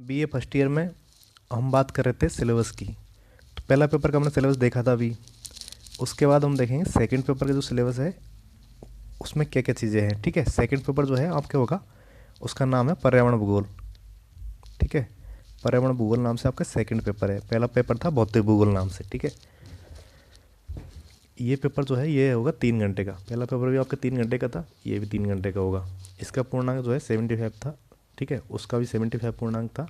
BA first year में हम बात कर रहे थे सिलेबस की। तो पहला पेपर का हमने सिलेबस देखा था अभी। उसके बाद हम देखेंगे सेकंड पेपर का जो सिलेबस है उसमें क्या क्या चीज़ें हैं। ठीक है, सेकंड पेपर जो है आपके होगा उसका नाम है पर्यावरण भूगोल। ठीक है, पर्यावरण भूगोल नाम से आपका सेकंड पेपर है। पहला पेपर था भौतिक भूगोल नाम से। ठीक है, ये पेपर जो है ये होगा 3 घंटे का। पहला पेपर भी आपका 3 घंटे का था, ये भी 3 घंटे का होगा। इसका पूर्णांक जो है 75 था। ठीक है, उसका भी 75 पूर्णांक था।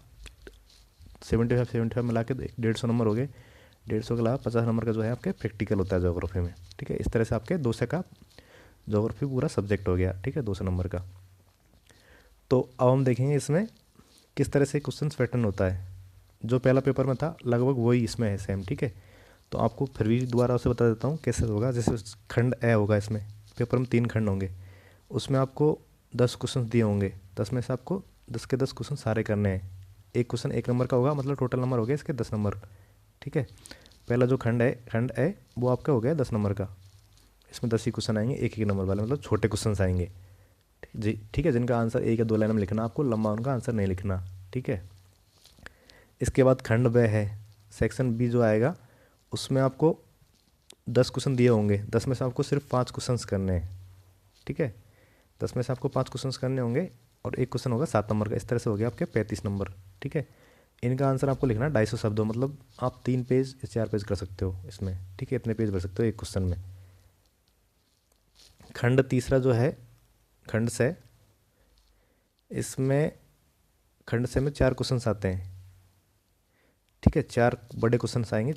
75 मिला के 150 नंबर हो गए। 150 के अलावा 50 नंबर का जो है आपके प्रैक्टिकल होता है जोग्राफी में। ठीक है, इस तरह से आपके 200 का जोग्राफी पूरा सब्जेक्ट हो गया। ठीक है, 200 नंबर का। तो अब हम देखेंगे इसमें किस तरह से क्वेश्चन पैटर्न होता है। जो पहला पेपर में था लगभग वही इसमें है सेम। ठीक है, तो आपको फिर भी दोबारा उसे बता देता हूँ कैसे होगा। जैसे खंड ए होगा, इसमें पेपर में 3 खंड होंगे। उसमें आपको 10 क्वेश्चन दिए होंगे। 10 में से आपको 10 के 10 क्वेश्चन सारे करने हैं। एक क्वेश्चन 1 नंबर का होगा, मतलब टोटल नंबर हो गया इसके 10 नंबर। ठीक है, पहला जो खंड है वो आपका हो गया 10 नंबर का। इसमें 10 ही क्वेश्चन आएंगे, एक एक नंबर वाले, मतलब छोटे क्वेश्चन आएंगे जी। ठीक है, जिनका आंसर 1 या 2 लाइन में लिखना, आपको लंबा उनका आंसर नहीं लिखना। ठीक है, इसके बाद खंड ब है, सेक्शन बी जो आएगा उसमें आपको 10 क्वेश्चन दिए होंगे। 10 में से आपको सिर्फ 5 क्वेश्चन करने हैं। ठीक है, 10 में से आपको 5 क्वेश्चन करने होंगे और एक क्वेश्चन होगा 7 नंबर का। इस तरह से हो गया आपके 35 नंबर। ठीक है, इनका आंसर आपको लिखना है 250 शब्दों, मतलब आप 3 पेज या 4 पेज कर सकते हो इसमें। ठीक है, इतने पेज भर सकते हो एक क्वेश्चन में। खंड तीसरा जो है खंड से, इसमें खंड से में 4 क्वेश्चन आते हैं। ठीक है, 4 बड़े क्वेश्चन आएंगे।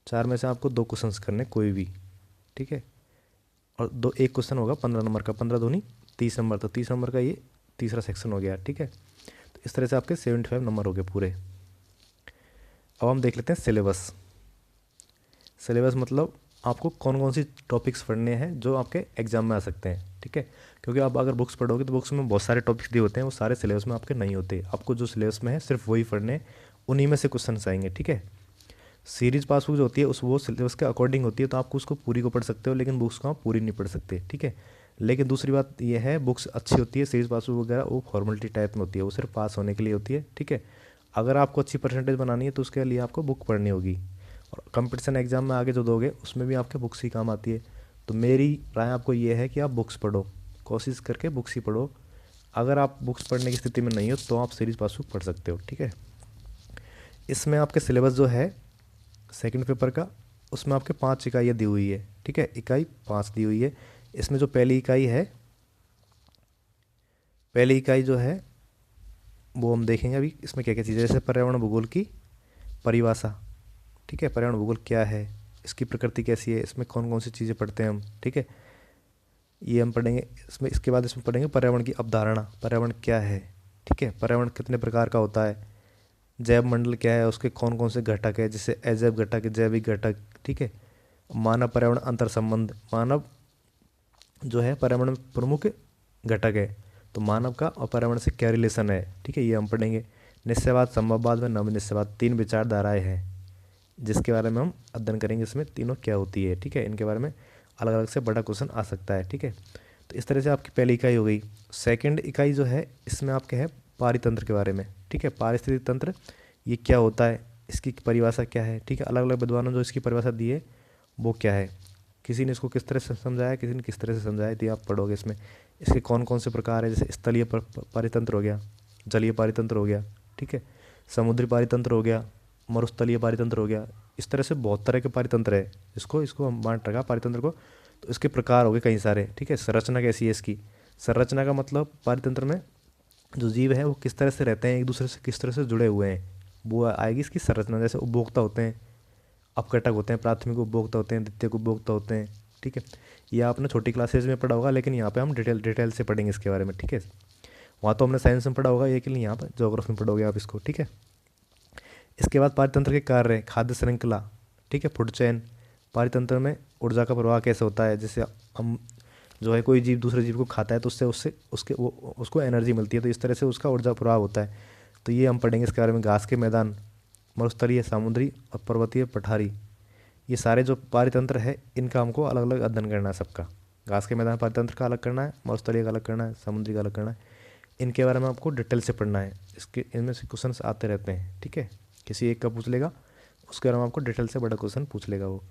4 में से आपको 2 क्वेश्चन करने कोई भी। ठीक है, और एक क्वेश्चन होगा 15 नंबर का। 15 दूनी 30 नंबर, तो 30 नंबर का ये तीसरा सेक्शन हो गया। ठीक है, तो इस तरह से आपके 75 नंबर हो गए पूरे। अब हम देख लेते हैं सिलेबस। सिलेबस मतलब आपको कौन कौन सी टॉपिक्स पढ़ने हैं जो आपके एग्जाम में आ सकते हैं। ठीक है, क्योंकि आप अगर बुक्स पढ़ोगे तो बुक्स में बहुत सारे टॉपिक्स दिए होते हैं, वो सारे सिलेबस में आपके नहीं होते। आपको जो सिलेबस में है सिर्फ वही पढ़ने हैं, उन्हीं में से क्वेश्चन आएंगे। ठीक है, सीरीज पासबुक जो होती है उस वो सिलेबस के अकॉर्डिंग होती है, तो आपको उसको पूरी को पढ़ सकते हो, लेकिन बुक्स को आप पूरी नहीं पढ़ सकते। ठीक है, लेकिन दूसरी बात यह है, बुक्स अच्छी होती है सीरीज पासबुक वगैरह, वो फॉर्मेलिटी टाइप में होती है, वो सिर्फ पास होने के लिए होती है। ठीक है, अगर आपको अच्छी परसेंटेज बनानी है तो उसके लिए आपको बुक पढ़नी होगी, और कंपटीशन एग्जाम में आगे जो दोगे उसमें भी आपके बुक्स ही काम आती है। तो मेरी राय आपको ये है कि आप बुक्स पढ़ो, कोशिश करके बुक्स ही पढ़ो। अगर आप बुक्स पढ़ने की स्थिति में नहीं हो तो आप सीरीज पासबुक पढ़ सकते हो। ठीक है, इसमें आपके सिलेबस जो है सेकंड पेपर का, उसमें आपके 5 इकाइयाँ दी हुई है। ठीक है, इकाई 5 दी हुई है। इसमें जो पहली इकाई है, पहली इकाई जो है वो हम देखेंगे अभी इसमें क्या क्या चीज़ें, जैसे पर्यावरण भूगोल की परिभाषा। ठीक है, पर्यावरण भूगोल क्या है, इसकी प्रकृति कैसी है, इसमें कौन कौन सी चीज़ें पढ़ते हैं हम। ठीक है, ये हम पढ़ेंगे इसमें। इसके बाद इसमें पढ़ेंगे पर्यावरण की अवधारणा, पर्यावरण क्या है। ठीक है, पर्यावरण कितने प्रकार का होता है, जैव मंडल क्या है, उसके कौन कौन से घटक है, जैसे अजैव घटक, जैविक घटक। ठीक है, मानव पर्यावरण अंतर संबंध, मानव जो है पर्यावरण में प्रमुख घटक है, तो मानव का और पर्यावरण से क्या रिलेशन है। ठीक है, ये हम पढ़ेंगे। निश्चयवाद, संभववाद व नव निश्चयवाद, 3 विचारधाराएं हैं जिसके बारे में हम अध्ययन करेंगे। इसमें तीनों क्या होती है, ठीक है, इनके बारे में अलग अलग से बड़ा क्वेश्चन आ सकता है। ठीक है, तो इस तरह से आपकी पहली इकाई हो गई। सेकंड इकाई जो है इसमें आपके है पारितंत्र के बारे में। ठीक है, पारिस्थितिक तंत्र ये क्या होता है, इसकी परिभाषा क्या है। ठीक है, अलग अलग विद्वानों जो इसकी परिभाषा दी है वो क्या है, किसी ने इसको किस तरह से समझाया, किसी ने किस तरह से समझाया, तो आप पढ़ोगे इसमें। इसके कौन कौन से प्रकार है, जैसे स्थलीय पारितंत्र हो गया, जलीय पारितंत्र हो गया। ठीक है, समुद्री पारितंत्र हो गया, मरुस्थलीय पारितंत्र हो गया। इस तरह से बहुत तरह के पारितंत्र है, इसको हम बांट रखा पारितंत्र को। तो इसके प्रकार हो गए कई सारे। ठीक है, संरचना कैसी है इसकी, संरचना का मतलब पारितंत्र में जो जीव है वो किस तरह से रहते हैं, एक दूसरे से किस तरह से जुड़े हुए हैं, वो आएगी इसकी संरचना। जैसे उपभोक्ता होते हैं, अपघटक होते हैं, प्राथमिक उपभोक्ता होते हैं, द्वितीयक उपभोक्ता होते हैं। ठीक है, ये आपने छोटी क्लासेज में पढ़ा होगा, लेकिन यहाँ पे हम डिटेल से पढ़ेंगे इसके बारे में। ठीक है, वहाँ तो हमने साइंस में पढ़ा होगा, ये के लिए यहाँ पर ज्योग्राफी में पढ़ोगे आप इसको। ठीक है, इसके बाद पारितंत्र के कार्य, खाद्य श्रृंखला। ठीक है, फूड चेन, पारितंत्र में ऊर्जा का प्रवाह कैसे होता है, जैसे हम जो है कोई जीव दूसरे जीव को खाता है तो उससे उससे उसके वो उसको एनर्जी मिलती है, तो इस तरह से उसका ऊर्जा प्रवाह होता है। तो ये हम पढ़ेंगे इसके बारे में। घास के मैदान, मरुस्थलीय, समुद्री और पर्वतीय पठारी, ये सारे जो पारितंत्र है इनका हमको अलग अलग अध्ययन करना है सबका। घास के मैदान पारितंत्र का अलग करना है, मरुस्थलीय का अलग करना है, समुद्री का अलग करना है। इनके बारे में आपको डिटेल से पढ़ना है। इसके इनमें से क्वेश्चंस आते रहते हैं, ठीक है। किसी एक का पूछ लेगा, उसके बारे में आपको डिटेल से बड़ा क्वेश्चन पूछ लेगा वो।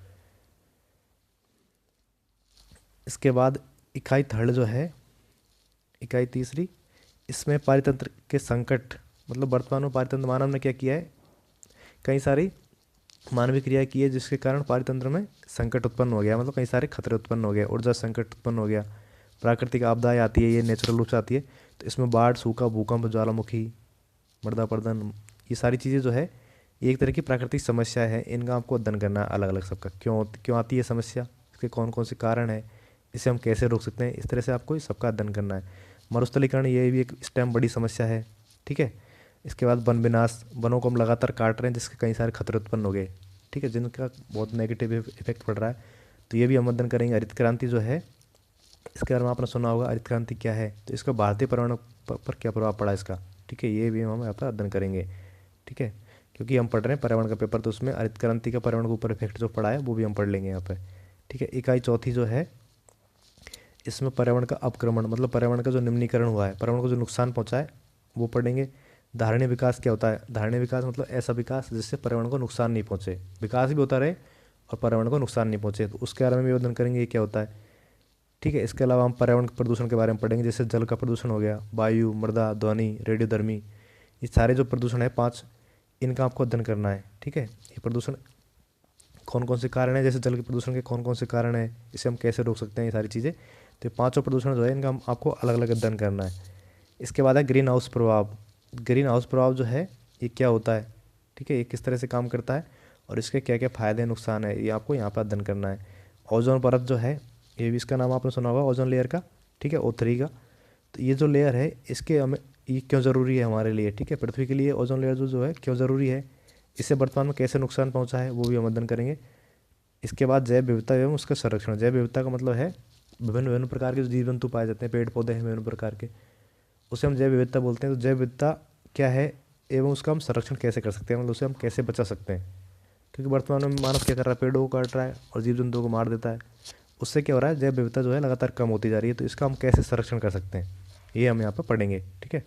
इसके बाद इकाई थर्ड जो है, इकाई तीसरी, इसमें पारितंत्र के संकट, मतलब वर्तमान में पारितंत्र मानव ने क्या किया है, कई सारी मानवीय क्रिया की है जिसके कारण पारितंत्र में संकट उत्पन्न हो गया, मतलब कई सारे खतरे उत्पन्न हो गए, ऊर्जा संकट उत्पन्न हो गया, प्राकृतिक आपदाएं आती है, ये नेचुरल रूप से आती है। तो इसमें बाढ़, सूखा, भूकंप, ज्वालामुखी, मृदा अपरदन, ये सारी चीज़ें जो है ये एक तरह की प्राकृतिक समस्या है। इनका आपको अध्ययन करना है अलग अलग सबका, क्यों आती है समस्या, इसके कौन कौन से कारण है, इसे हम कैसे रोक सकते हैं, इस तरह से आपको इस सबका अध्ययन करना है। मरुस्थलीकरण, ये भी एक इस टाइम बड़ी समस्या है, ठीक है। इसके बाद वन विनाश, वनों को हम लगातार काट रहे हैं जिसके कई सारे खतरे उत्पन्न हो गए, ठीक है, जिनका बहुत नेगेटिव इफेक्ट पड़ रहा है, तो ये भी हम अध्ययन करेंगे। हरित क्रांति जो है, इसके बारे में आपने सुना होगा, हरित क्रांति क्या है, तो इसका भारतीय पर्यावरण पर क्या प्रभाव पड़ा इसका, ठीक है, ये भी हम यहाँ पर अध्ययन करेंगे, ठीक है, क्योंकि हम पढ़ रहे हैं पर्यावरण का पेपर, तो उसमें हरित क्रांति का पर्यावरण के ऊपर इफेक्ट जो पड़ा है वो भी हम पढ़ लेंगे यहाँ पर, ठीक है। इकाई चौथी जो है, इसमें पर्यावरण का अपक्रमण, मतलब पर्यावरण का जो निम्नीकरण हुआ है, पर्यावरण को जो नुकसान पहुँचा है वो पढ़ेंगे। धारणीय विकास क्या होता है, धारणीय विकास मतलब ऐसा विकास जिससे पर्यावरण को नुकसान नहीं पहुँचे, विकास भी होता रहे और पर्यावरण को नुकसान नहीं पहुँचे, तो उसके बारे में भी अध्ययन करेंगे ये क्या होता है, ठीक है। इसके अलावा हम पर्यावरण प्रदूषण के बारे में पढ़ेंगे, जैसे जल का प्रदूषण हो गया, वायु, मृदा, ध्वनि, रेडियोधर्मी, ये सारे जो प्रदूषण है 5, इनका आपको अध्ययन करना है, ठीक है। ये प्रदूषण कौन कौन से कारण है, जैसे जल के प्रदूषण के कौन कौन से कारण है, इसे हम कैसे रोक सकते हैं, ये सारी चीज़ें, तो 5 प्रदूषण जो है इनका हम आपको अलग अलग अध्ययन करना है। इसके बाद है ग्रीन हाउस प्रभाव। ग्रीन हाउस प्रभाव जो है ये क्या होता है, ठीक है, ये किस तरह से काम करता है और इसके क्या क्या फ़ायदे नुकसान है, ये आपको यहाँ पर अध्ययन करना है। ओजोन परत जो है, ये भी इसका नाम आपने सुना होगा, ओजोन लेयर का, ठीक है, O3 का। तो ये जो लेयर है इसके हमें ये क्यों ज़रूरी है हमारे लिए, ठीक है, पृथ्वी के लिए ओजोन लेयर जो है क्यों ज़रूरी है, इससे वर्तमान में कैसे नुकसान पहुँचा है, वो भी हम अध्ययन करेंगे। इसके बाद जैव विविधता एवं उसका संरक्षण। जैव विविधता का मतलब है विभिन्न विभिन्न प्रकार के जो जीव जंतु पाए जाते हैं, पेड़ पौधे हैं विभिन्न प्रकार के, उसे हम जैव विविधता बोलते हैं। तो जैव विविधता क्या है एवं उसका हम संरक्षण कैसे कर सकते हैं, मतलब उसे हम कैसे बचा सकते हैं, क्योंकि वर्तमान में मानव क्या कर रहा है, पेड़ों को काट रहा है और जीव जंतुओं को मार देता है, उससे क्या हो रहा है, जैव विविधता जो है लगातार कम होती जा रही है, तो इसका हम कैसे संरक्षण कर सकते हैं ये हम यहाँ पर पढ़ेंगे, ठीक है।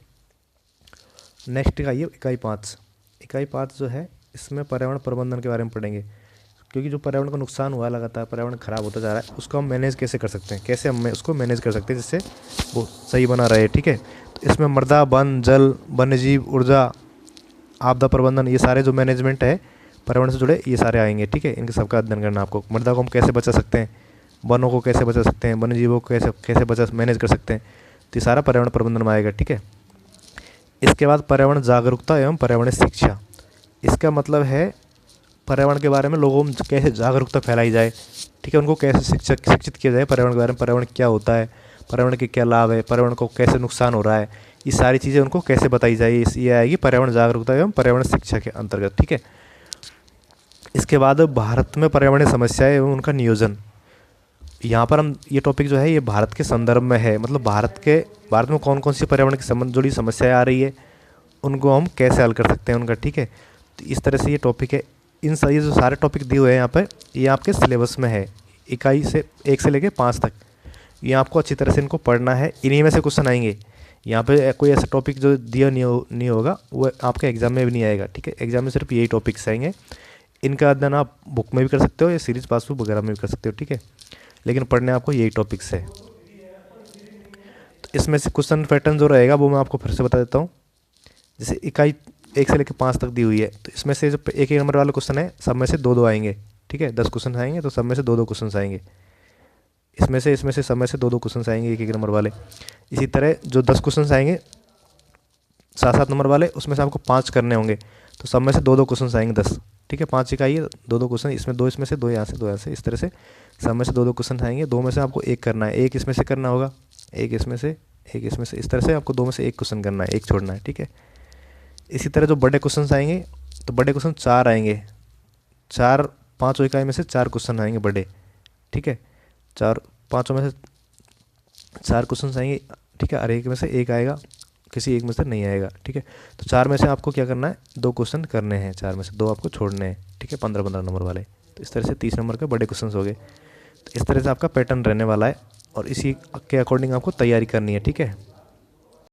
नेक्स्ट इकाई है इकाई 5। इकाई 5 जो है इसमें पर्यावरण प्रबंधन के बारे में पढ़ेंगे, क्योंकि जो पर्यावरण को नुकसान हुआ है, लगातार पर्यावरण खराब होता जा रहा है, उसको हम मैनेज कैसे कर सकते हैं, कैसे हम उसको मैनेज कर सकते हैं जिससे वो सही बना रहे, ठीक है। तो इसमें मृदा, वन, जल, वन्यजीव, ऊर्जा, आपदा प्रबंधन, ये सारे जो मैनेजमेंट है पर्यावरण से जुड़े ये सारे आएंगे, ठीक है। इनके सबका अध्ययन करना आपको। मृदा को हम कैसे बचा सकते हैं, वनों को कैसे बचा सकते हैं, वन्यजीवों को कैसे कैसे बचा मैनेज कर सकते हैं, तो ये सारा पर्यावरण प्रबंधन में आएगा, ठीक है। इसके बाद पर्यावरण जागरूकता एवं पर्यावरण शिक्षा। इसका मतलब है पर्यावरण के बारे में लोगों में कैसे जागरूकता फैलाई जाए, ठीक है, उनको कैसे शिक्षित किया जाए पर्यावरण के बारे में, पर्यावरण क्या होता है, पर्यावरण के क्या लाभ है, पर्यावरण को कैसे नुकसान हो रहा है, ये सारी चीज़ें उनको कैसे बताई जाए, ये आएगी पर्यावरण जागरूकता एवं पर्यावरण शिक्षा के अंतर्गत, ठीक है। इसके बाद भारत में पर्यावरणीय समस्याएं एवं उनका नियोजन। यहाँ पर हम ये टॉपिक जो है ये भारत के संदर्भ में है, मतलब भारत में कौन कौन सी पर्यावरण के संबंध जुड़ी समस्याएं आ रही है, उनको हम कैसे हल कर सकते हैं उनका, ठीक है। तो इस तरह से ये टॉपिक है। इन ये जो सारे टॉपिक दिए हुए हैं यहाँ पर, ये आपके सिलेबस में है, इकाई से 1 से लेकर 5 तक। ये आपको अच्छी तरह से इनको पढ़ना है, इन्हीं में से क्वेश्चन आएंगे। यहाँ पे कोई ऐसा टॉपिक जो दिया नहीं होगा वो आपके एग्जाम में भी नहीं आएगा, ठीक है। एग्जाम में सिर्फ यही टॉपिक्स आएंगे। इनका अध्ययन आप बुक में भी कर सकते हो या सीरीज पासबुक वगैरह में भी कर सकते हो, ठीक है, लेकिन पढ़ने आपको यही टॉपिक्स है। तो इसमें से क्वेश्चन पैटर्न जो रहेगा वो मैं आपको फिर से बता देता हूँ। जैसे इकाई 1 से लेकर 5 तक दी हुई है, तो इसमें से जो एक नंबर वाले क्वेश्चन है सब में से 2-2 आएंगे, ठीक है। 10 क्वेश्चन आएंगे तो सब में से 2-2 क्वेश्चन आएंगे। इसमें से सब में से 2-2 क्वेश्चन आएंगे एक नंबर वाले। इसी तरह जो 10 क्वेश्चन आएंगे 7-7 नंबर वाले, उसमें से आपको 5 करने होंगे, तो सब में से 2-2 क्वेश्चन आएंगे 10, ठीक है। 5 इकाई है, 2-2 क्वेश्चन, इसमें 2 इसमें से 2 यहाँ से 2 यहाँ से, इस तरह से सब में से 2-2 क्वेश्चन आएंगे। 2 में से आपको 1 करना है, 1 इसमें से करना होगा, 1 इसमें से, 1 इसमें से, इस तरह से आपको 2 में से 1 क्वेश्चन करना है, 1 छोड़ना है, ठीक है। इसी तरह जो बड़े क्वेश्चन आएंगे, तो बड़े क्वेश्चन 4 आएंगे, 5 इकाई में से 4 क्वेश्चन आएंगे बड़े, ठीक है। 5 में से 4 क्वेश्चन आएंगे, ठीक है, और 1 में से 1 आएगा, किसी 1 में से नहीं आएगा, ठीक है। तो 4 में से आपको क्या करना है, 2 क्वेश्चन करने हैं, 4 में से 2 आपको छोड़ने हैं, ठीक है, 15-15 नंबर वाले। तो इस तरह से 30 नंबर के बड़े क्वेश्चन हो गए। तो इस तरह से आपका पैटर्न रहने वाला है और इसी के अकॉर्डिंग आपको तैयारी करनी है, ठीक है।